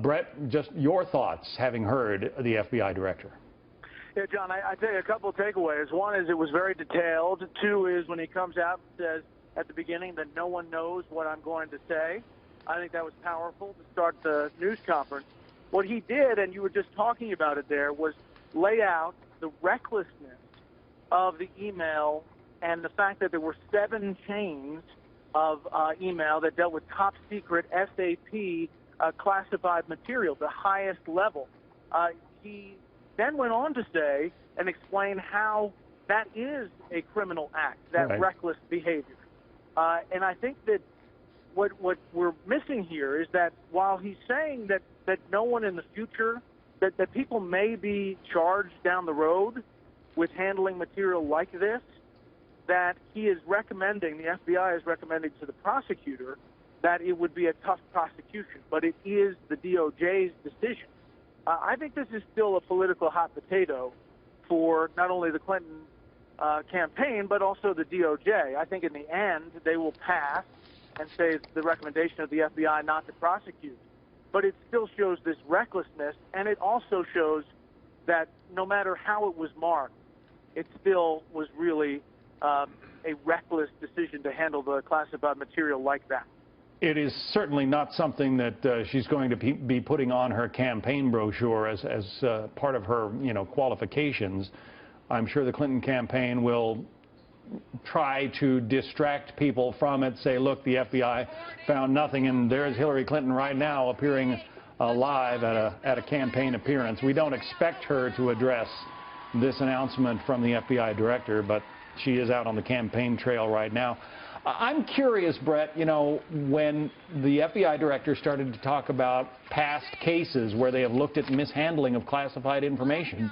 Brett, just your thoughts, having heard the FBI director. Yeah, John, I tell you a couple of takeaways. One is it was very detailed. Two is when he comes out and says at the beginning that no one knows what I'm going to say. I think that was powerful to start the news conference. What he did, and you were just talking about it there, was lay out the recklessness of the email and the fact that there were 7 chains of email that dealt with top secret SAP classified material, the highest level. He then went on to say and explain how that is a criminal act, that right. reckless behavior. And I think that what we're missing here is that while he's saying that no one in the future, that people may be charged down the road with handling material like this, that he is recommending, the FBI is recommending to the prosecutor that it would be a tough prosecution, but it is the DOJ's decision. I think this is still a political hot potato for not only the Clinton campaign, but also the DOJ. I think in the end, they will pass and say it's the recommendation of the FBI not to prosecute. But it still shows this recklessness, and it also shows that no matter how it was marked, it still was really a reckless decision to handle the classified material like that. It is certainly not something that she's going to be putting on her campaign brochure as part of her, qualifications. I'm sure the Clinton campaign will try to distract people from it, say, look, the FBI found nothing, and there's Hillary Clinton right now appearing live at a campaign appearance. We don't expect her to address this announcement from the FBI director, but she is out on the campaign trail right now. I'm curious, Brett, when the FBI director started to talk about past cases where they have looked at mishandling of classified information,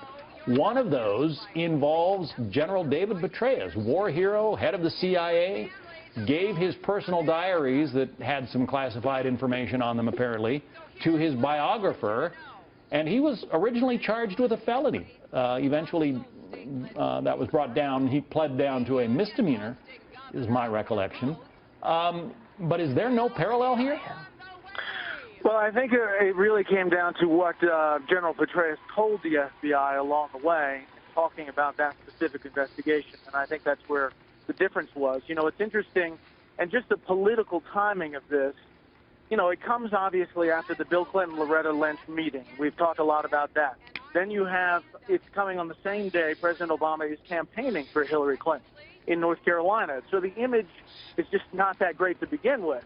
one of those involves General David Petraeus, war hero, head of the CIA, gave his personal diaries that had some classified information on them, apparently, to his biographer, and he was originally charged with a felony. Eventually, that was brought down. He pled down to a misdemeanor, is my recollection. But is there no parallel here? Well, I think it really came down to what General Petraeus told the FBI along the way, talking about that specific investigation. And I think that's where the difference was. It's interesting, and just the political timing of this, it comes obviously after the Bill Clinton-Loretta Lynch meeting. We've talked a lot about that. Then you have, it's coming on the same day President Obama is campaigning for Hillary Clinton in North Carolina. So the image is just not that great to begin with.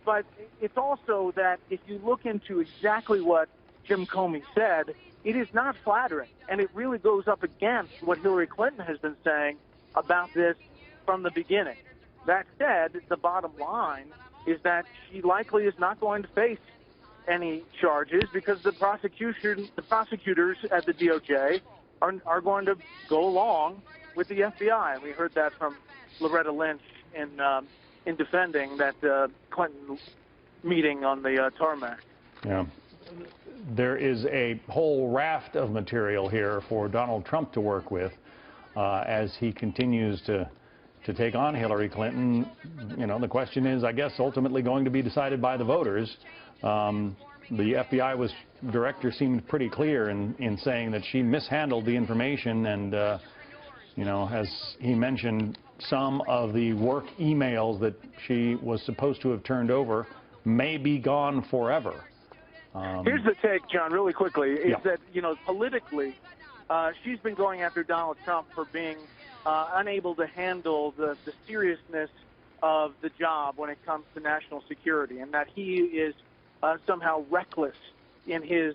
But it's also that if you look into exactly what Jim Comey said, it is not flattering. And it really goes up against what Hillary Clinton has been saying about this from the beginning. That said, the bottom line is that she likely is not going to face any charges because the prosecutors at the DOJ are going to go along with the FBI. And we heard that from Loretta Lynch in defending that Clinton meeting on the tarmac. Yeah. There is a whole raft of material here for Donald Trump to work with as he continues to take on Hillary Clinton. The question is, I guess, ultimately going to be decided by the voters. The FBI director seemed pretty clear in saying that she mishandled the information, and as he mentioned, some of the work emails that she was supposed to have turned over may be gone forever. Here's the take, John, really quickly, is yeah. that, politically, she's been going after Donald Trump for being unable to handle the seriousness of the job when it comes to national security, and that he is somehow reckless in his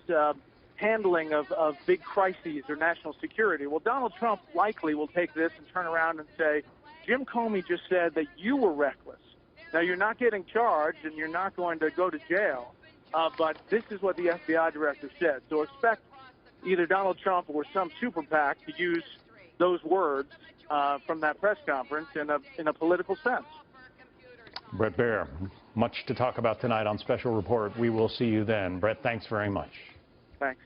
handling of big crises or national security. Well, Donald Trump likely will take this and turn around and say, Jim Comey just said that you were reckless. Now, you're not getting charged and you're not going to go to jail, but this is what the FBI director said. So expect either Donald Trump or some super PAC to use those words from that press conference in a political sense. Brett Baier, much to talk about tonight on Special Report. We will see you then. Brett, thanks very much. Thanks.